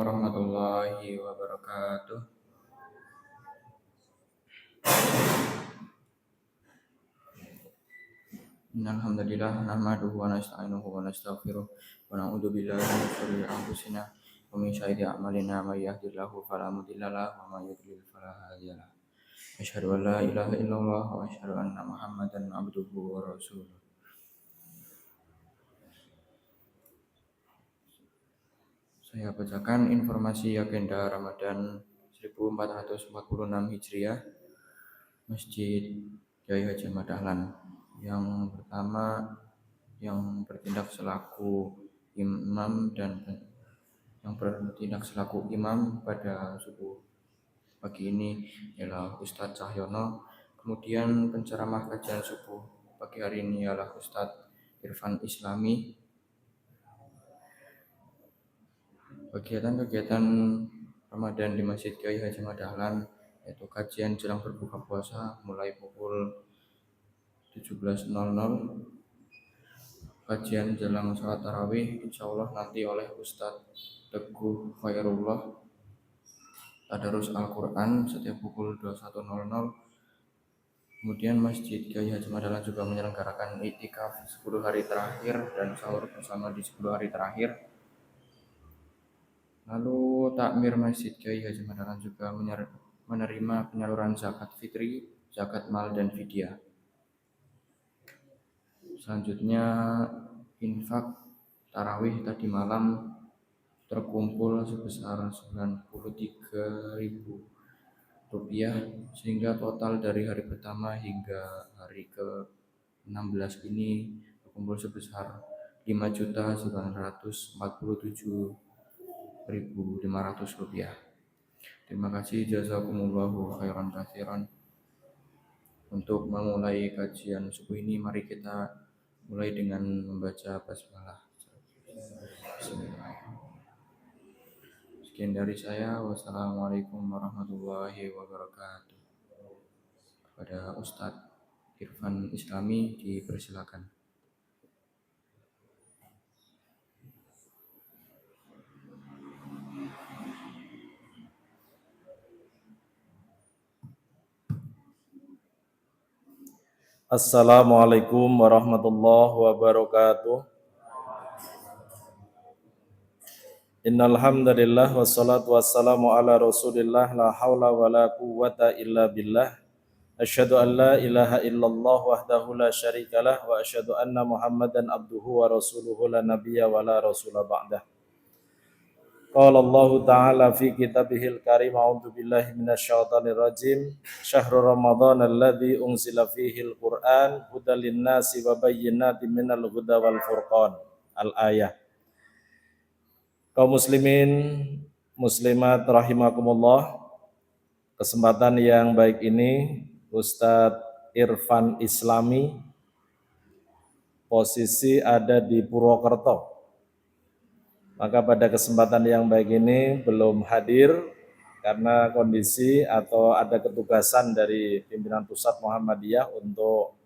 warahmatullahi wabarakatuh. Innal hamdalillah nahmaduhu wa nasta'inuhu wa nastaghfiruh wa na'udzu billahi min shururi anfusina wa min sayyiati a'malina may yahdihillahu fala mudilla lahu wa may yudlil fala hadiya lahu. Asyhadu an la ilaha illallah wa asyhadu anna Muhammadan abduhu wa rasuluh. Saya bacakan informasi agenda Ramadan 1446 Hijriah Masjid Kiai Haji Ahmad Dahlan. Yang pertama, yang bertindak selaku imam pada subuh pagi ini ialah Ustadz Cahyono. Kemudian penceramah kajian subuh pagi hari ini ialah Ustadz Irfan Islami. Kegiatan-kegiatan Ramadan di Masjid Kiai Haji Ahmad Dahlan yaitu kajian jelang berbuka puasa mulai pukul 17.00, kajian jelang sholat tarawih insyaallah nanti oleh Ustadz Teguh Khairullah, tadarus Al-Quran setiap pukul 21.00. Kemudian Masjid Kiai Haji Ahmad Dahlan juga menyelenggarakan iktikaf 10 hari terakhir dan sahur bersama di 10 hari terakhir. Lalu takmir Masjid Kiai Haji Ahmad Dahlan juga menerima penyaluran zakat fitri, zakat mal dan fidyah. Selanjutnya infak tarawih tadi malam terkumpul sebesar Rp93.000 sehingga total dari hari pertama hingga hari ke-16 ini terkumpul sebesar Rp5.947.500. Terima kasih, jazakumullahu khairan katsiran. Untuk memulai kajian subuh ini, mari kita mulai dengan membaca basmalah. Sekian dari saya. Wassalamualaikum warahmatullahi wabarakatuh. Kepada Ustadz Irfan Islami dipersilakan. Assalamualaikum warahmatullahi wabarakatuh. Innal hamdalillah wassalatu wassalamu ala Rasulillah la haula wala quwwata illa billah. Asyhadu an la ilaha illallah wahdahu la syarikalah wa asyhadu anna Muhammadan abduhu wa rasuluhu la nabiyya wa la rasula ba'dah. Qala Allah ta'ala fi kitabihil karim a'udzu billahi minasyaitonir rajim. Syahrul Ramadan alladzi unzila fihil Qur'an hudal linnasi wa bayyinatin minal huda wal furqan. Al-ayah. Kaum muslimin, muslimat rahimakumullah. Kesempatan yang baik ini Ustadz Irfan Islami posisi ada di Purwokerto. Maka pada kesempatan yang baik ini belum hadir karena kondisi atau ada ketugasan dari pimpinan pusat Muhammadiyah untuk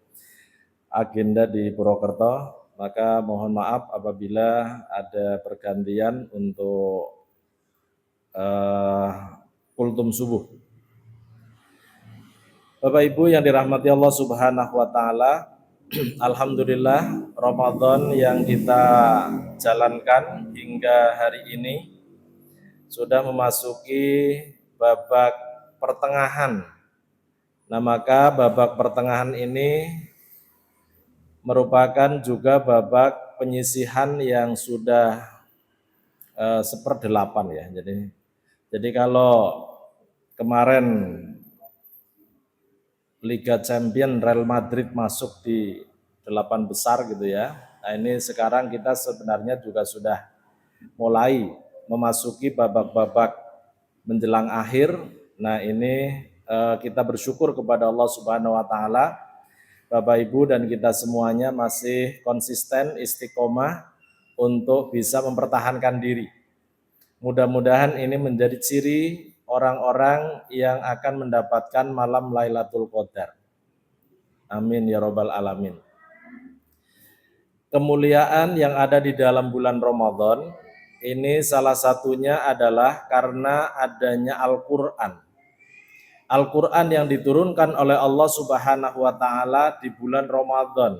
agenda di Purwokerto. Maka mohon maaf apabila ada pergantian untuk kultum subuh. Bapak Ibu yang dirahmati Allah Subhanahu wa taala, alhamdulillah Ramadan yang kita jalankan hingga hari ini sudah memasuki babak pertengahan. Nah, maka babak pertengahan ini merupakan juga babak penyisihan yang sudah 1/8 ya. Jadi kalau kemarin Liga Champion Real Madrid masuk di 8 besar gitu ya. Nah, ini sekarang kita sebenarnya juga sudah mulai memasuki babak-babak menjelang akhir. Nah, ini kita bersyukur kepada Allah Subhanahu wa taala. Bapak Ibu dan kita semuanya masih konsisten istiqomah untuk bisa mempertahankan diri. Mudah-mudahan ini menjadi ciri orang-orang yang akan mendapatkan malam Lailatul Qadar. Amin ya rabbal alamin. Kemuliaan yang ada di dalam bulan Ramadan Ini salah satunya adalah karena adanya Al-Quran. Al-Quran yang diturunkan oleh Allah Subhanahu wa Ta'ala di bulan Ramadan.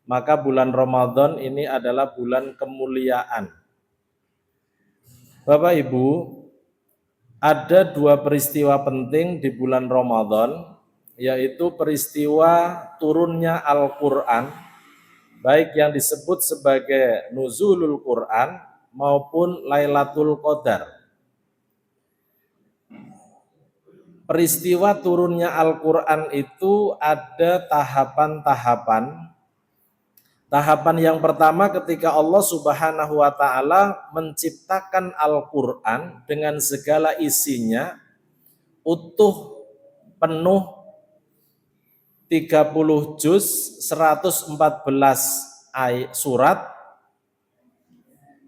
Maka bulan Ramadan ini adalah bulan kemuliaan. Bapak Ibu, ada dua peristiwa penting di bulan Ramadan, yaitu peristiwa turunnya Al-Quran, baik yang disebut sebagai Nuzulul Quran maupun Lailatul Qadar. Peristiwa turunnya Al-Quran itu ada tahapan-tahapan. Tahapan yang pertama ketika Allah Subhanahu wa Ta'ala menciptakan Al-Quran dengan segala isinya, utuh, penuh, 30 juz, 114 surat,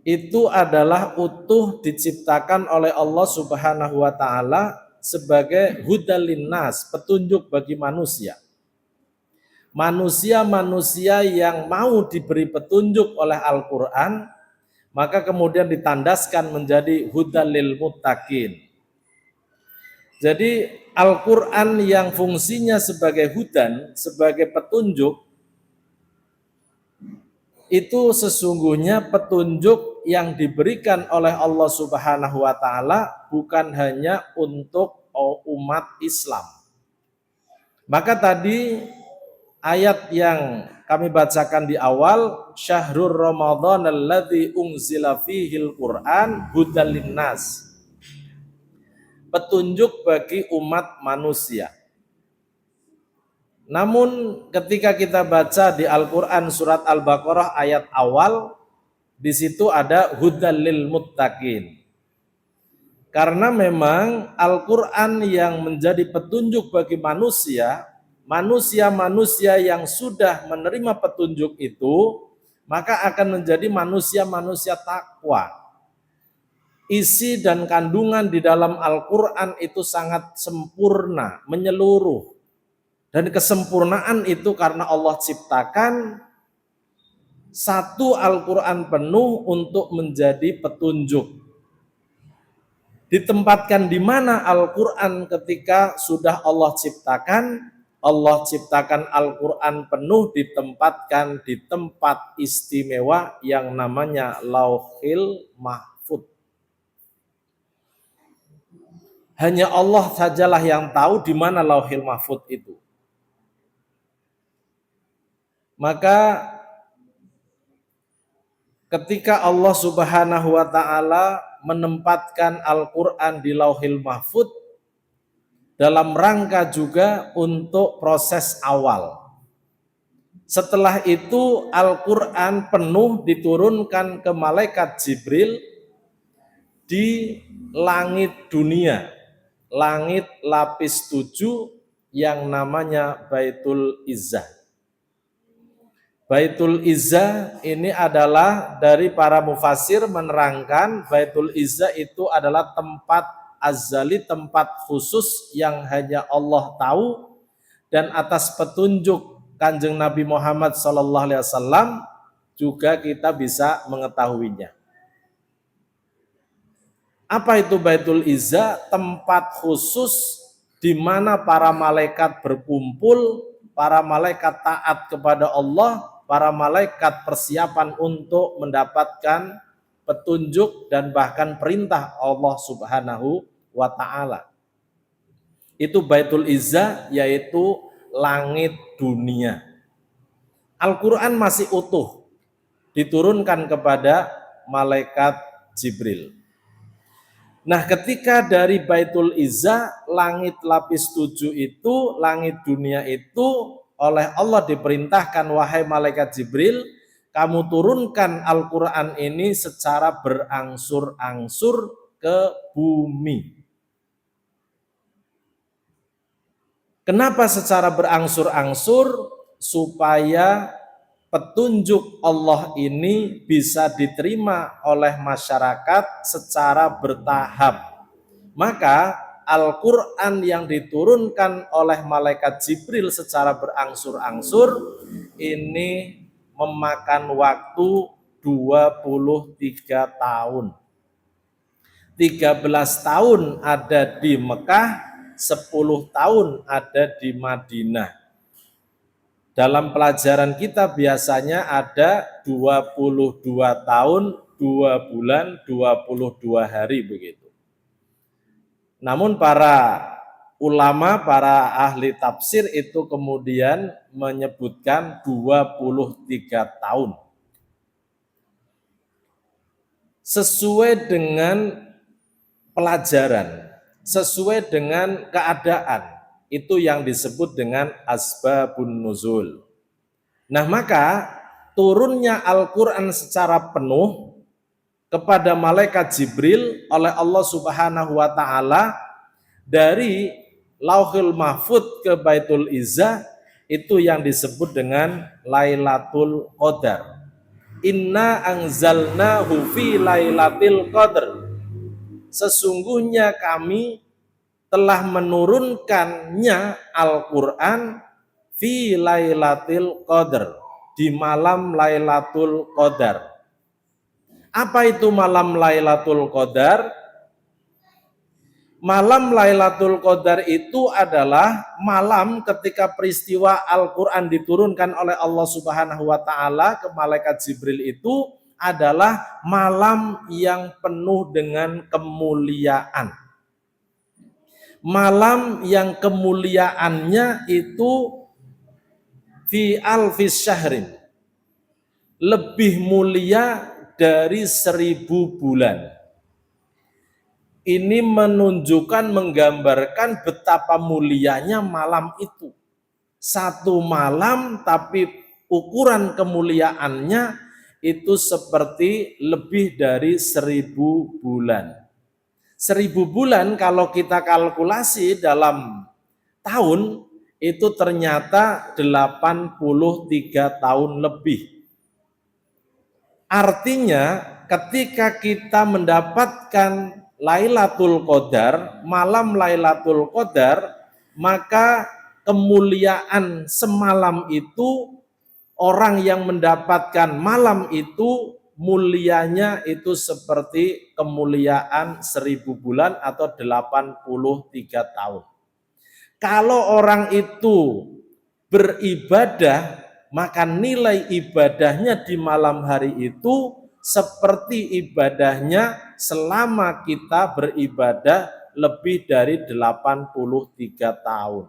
itu adalah utuh diciptakan oleh Allah Subhanahu wa Ta'ala sebagai hudal linnas, petunjuk bagi manusia. Manusia-manusia yang mau diberi petunjuk oleh Al-Quran, maka kemudian ditandaskan menjadi hudal lil muttaqin. Jadi Al-Quran yang fungsinya sebagai hudan, sebagai petunjuk, itu sesungguhnya petunjuk yang diberikan oleh Allah Subhanahu wa Ta'ala bukan hanya untuk umat Islam. Maka tadi ayat yang kami bacakan di awal, syahrul Ramadan alladzi unzila fihil Qur'an hudal linnas, petunjuk bagi umat manusia. Namun ketika kita baca di Al-Quran surat Al-Baqarah ayat awal, di situ ada hudal lil muttaqin. Karena memang Al-Quran yang menjadi petunjuk bagi manusia, manusia-manusia yang sudah menerima petunjuk itu, maka akan menjadi manusia-manusia takwa. Isi dan kandungan di dalam Al-Quran itu sangat sempurna, menyeluruh. Dan kesempurnaan itu karena Allah ciptakan satu Al-Quran penuh untuk menjadi petunjuk. Ditempatkan di mana Al-Quran ketika sudah Allah ciptakan? Allah ciptakan Al-Quran penuh ditempatkan di tempat istimewa yang namanya Lauhil Mahfud. Hanya Allah sajalah yang tahu di mana Lauhil Mahfud itu. Maka ketika Allah Subhanahu wa Ta'ala menempatkan Al-Quran di Lauhil Mahfud dalam rangka juga untuk proses awal. Setelah itu Al-Quran penuh diturunkan ke malaikat Jibril di langit dunia, langit lapis 7 yang namanya Baitul Izzah. Baitul Izzah ini adalah dari para mufassir menerangkan Baitul Izzah itu adalah tempat azali, tempat khusus yang hanya Allah tahu, dan atas petunjuk Kanjeng Nabi Muhammad SAW juga kita bisa mengetahuinya. Apa itu Baitul Izzah? Tempat khusus di mana para malaikat berkumpul, para malaikat taat kepada Allah, para malaikat persiapan untuk mendapatkan petunjuk dan bahkan perintah Allah Subhanahu wa Ta'ala. Itu Baitul Izzah, yaitu langit dunia. Al-Quran masih utuh, diturunkan kepada malaikat Jibril. Nah, ketika dari Baitul Izzah, langit lapis 7 itu, langit dunia itu, oleh Allah diperintahkan, wahai malaikat Jibril, kamu turunkan Al-Quran ini secara berangsur-angsur ke bumi. Kenapa secara berangsur-angsur? Supaya petunjuk Allah ini bisa diterima oleh masyarakat secara bertahap. Maka Al-Quran yang diturunkan oleh malaikat Jibril secara berangsur-angsur ini memakan waktu 23 tahun. 13 tahun ada di Mekah, 10 tahun ada di Madinah. Dalam pelajaran kita biasanya ada 22 tahun, 2 bulan, 22 hari begitu. Namun para ulama, para ahli tafsir itu kemudian menyebutkan 23 tahun. Sesuai dengan pelajaran, sesuai dengan keadaan, itu yang disebut dengan asbabun nuzul. Nah, maka turunnya Al-Quran secara penuh kepada malaikat Jibril oleh Allah Subhanahu wa Ta'ala dari Lauhul Mahfud ke Baitul Izzah, itu yang disebut dengan Lailatul Qadar. Inna anzalnahu fi Lailatul Qadar. Sesungguhnya kami telah menurunkannya Al-Quran fi Lailatul Qadar, di malam Lailatul Qadar. Apa itu malam Lailatul Qadar? Malam Lailatul Qadar itu adalah malam ketika peristiwa Al-Quran diturunkan oleh Allah Subhanahu wa Ta'ala ke malaikat Jibril, itu adalah malam yang penuh dengan kemuliaan. Malam yang kemuliaannya itu fi alfis syahrin, lebih mulia dari 1000 bulan. Ini menunjukkan, menggambarkan betapa mulianya malam itu. Satu malam tapi ukuran kemuliaannya itu seperti lebih dari 1000 bulan. 1000 bulan kalau kita kalkulasi dalam tahun itu ternyata 83 tahun lebih. Artinya ketika kita mendapatkan Lailatul Qadar, malam Lailatul Qadar, maka kemuliaan semalam itu, orang yang mendapatkan malam itu mulianya itu seperti kemuliaan 1000 bulan atau 83 tahun. Kalau orang itu beribadah, maka nilai ibadahnya di malam hari itu seperti ibadahnya selama kita beribadah lebih dari 83 tahun.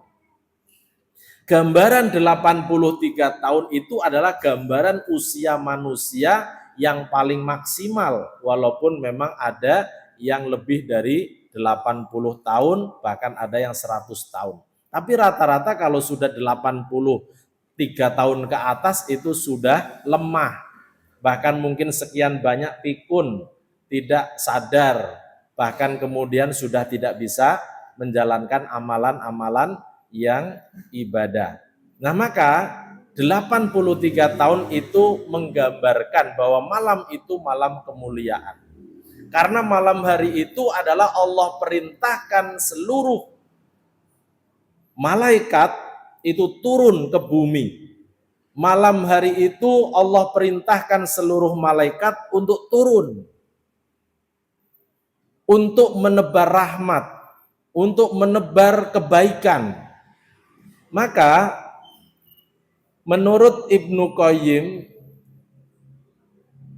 Gambaran 83 tahun itu adalah gambaran usia manusia yang paling maksimal, walaupun memang ada yang lebih dari 80 tahun, bahkan ada yang 100 tahun. Tapi rata-rata kalau sudah 83 tahun ke atas itu sudah lemah. Bahkan mungkin sekian banyak pikun, tidak sadar, bahkan kemudian sudah tidak bisa menjalankan amalan-amalan yang ibadah. Nah, maka 83 tahun itu menggambarkan bahwa malam itu malam kemuliaan. Karena malam hari itu adalah Allah perintahkan seluruh malaikat itu turun ke bumi. Malam hari itu Allah perintahkan seluruh malaikat untuk turun, untuk menebar rahmat, untuk menebar kebaikan. Maka menurut Ibnu Qayyim,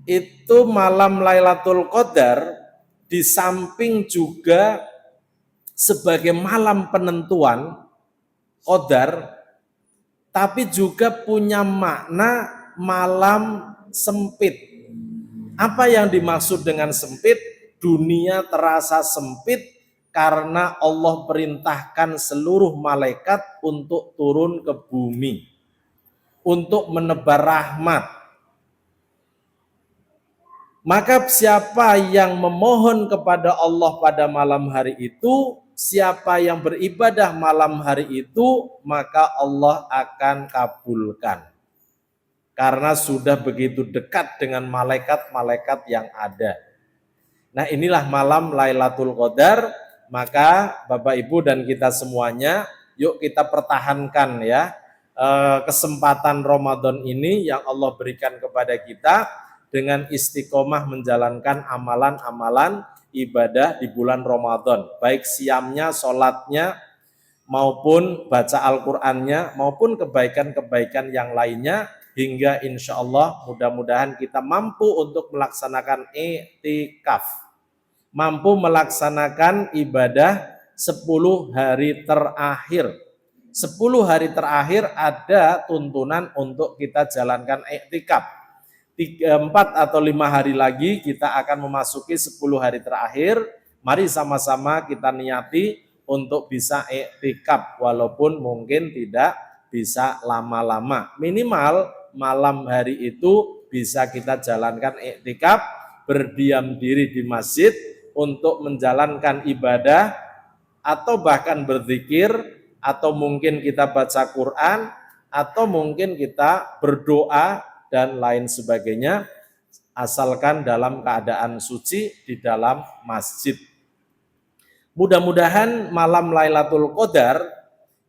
itu malam Lailatul Qadar di samping juga sebagai malam penentuan Qadar, tapi juga punya makna malam sempit. Apa yang dimaksud dengan sempit? Dunia terasa sempit karena Allah perintahkan seluruh malaikat untuk turun ke bumi, untuk menebar rahmat. Maka siapa yang memohon kepada Allah pada malam hari itu, siapa yang beribadah malam hari itu, maka Allah akan kabulkan. Karena sudah begitu dekat dengan malaikat-malaikat yang ada. Nah, inilah malam Lailatul Qadar. Maka Bapak Ibu dan kita semuanya, yuk kita pertahankan ya kesempatan Ramadan ini yang Allah berikan kepada kita. dengan istiqomah menjalankan amalan-amalan ibadah di bulan Ramadan, baik siamnya, sholatnya, maupun baca Al-Qur'annya, maupun kebaikan-kebaikan yang lainnya, hingga insya Allah mudah-mudahan kita mampu untuk melaksanakan i'tikaf, mampu melaksanakan ibadah 10 hari terakhir. 10 hari terakhir ada tuntunan untuk kita jalankan i'tikaf. 4 atau 5 hari lagi kita akan memasuki 10 hari terakhir. Mari sama-sama kita niati untuk bisa i'tikaf, walaupun mungkin tidak bisa lama-lama. Minimal malam hari itu bisa kita jalankan i'tikaf, berdiam diri di masjid untuk menjalankan ibadah, atau bahkan berzikir, atau mungkin kita baca Quran, atau mungkin kita berdoa dan lain sebagainya, asalkan dalam keadaan suci di dalam masjid. Mudah-mudahan malam Lailatul Qadar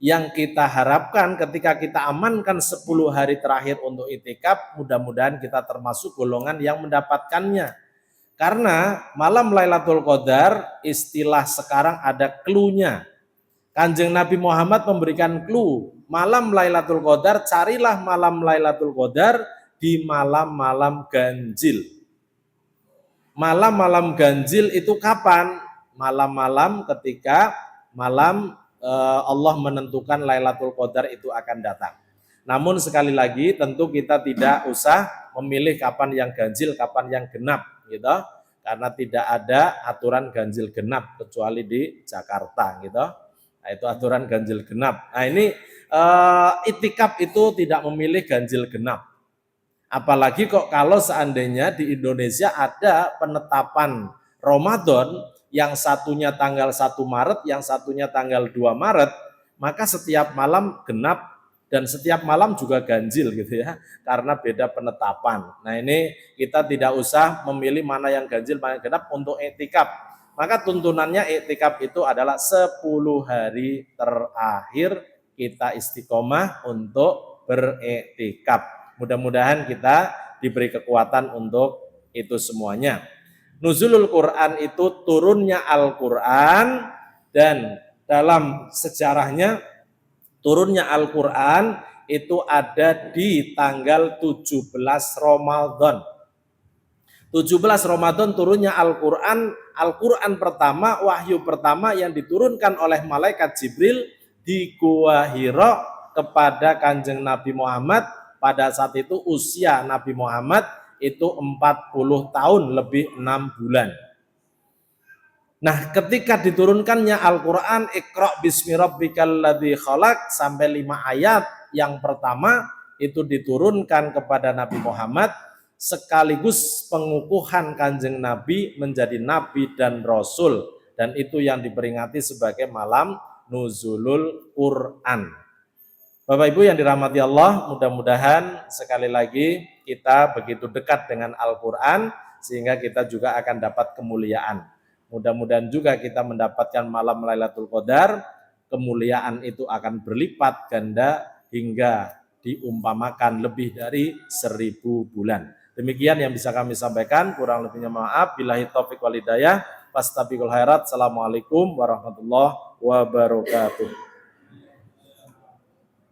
yang kita harapkan ketika kita amankan 10 hari terakhir untuk itikaf, mudah-mudahan kita termasuk golongan yang mendapatkannya. Karena malam Lailatul Qadar istilah sekarang ada clue-nya. Kanjeng Nabi Muhammad memberikan clue, malam Lailatul Qadar, carilah malam Lailatul Qadar di malam-malam ganjil. Malam-malam ganjil itu kapan? Malam-malam ketika malam Allah menentukan Lailatul Qadar itu akan datang. Namun sekali lagi tentu kita tidak usah memilih kapan yang ganjil, kapan yang genap, gitu. Karena tidak ada aturan ganjil genap kecuali di Jakarta, gitu. Nah, itu aturan ganjil genap. Nah, ini itikaf itu tidak memilih ganjil genap. Apalagi kok kalau seandainya di Indonesia ada penetapan Ramadan yang satunya tanggal 1 Maret, yang satunya tanggal 2 Maret, maka setiap malam genap dan setiap malam juga ganjil gitu ya, karena beda penetapan. Nah, ini kita tidak usah memilih mana yang ganjil, mana yang genap untuk i'tikaf. Maka tuntunannya i'tikaf itu adalah 10 hari terakhir kita istiqomah untuk beriktikaf. Mudah-mudahan kita diberi kekuatan untuk itu semuanya. Nuzulul Quran itu turunnya Al-Quran, dan dalam sejarahnya turunnya Al-Quran itu ada di tanggal 17 Ramadan. 17 Ramadan turunnya Al-Quran. Al-Quran pertama, wahyu pertama yang diturunkan oleh malaikat Jibril di Gua Hira kepada Kanjeng Nabi Muhammad. Pada saat itu usia Nabi Muhammad itu 40 tahun lebih 6 bulan. Nah, ketika diturunkannya Al-Quran, Iqra' bismi rabbikal ladzi khalaq, sampai 5 ayat yang pertama itu diturunkan kepada Nabi Muhammad, sekaligus pengukuhan Kanjeng Nabi menjadi Nabi dan Rasul, dan itu yang diperingati sebagai malam Nuzulul Quran. Bapak Ibu yang dirahmati Allah, mudah-mudahan sekali lagi kita begitu dekat dengan Al-Quran sehingga kita juga akan dapat kemuliaan. Mudah-mudahan juga kita mendapatkan malam Lailatul Qadar, kemuliaan itu akan berlipat ganda hingga diumpamakan lebih dari 1000 bulan. Demikian yang bisa kami sampaikan, kurang lebihnya maaf. Billahi taufiq wal hidayah. Fastabiqul khairat. Assalamualaikum warahmatullahi wabarakatuh.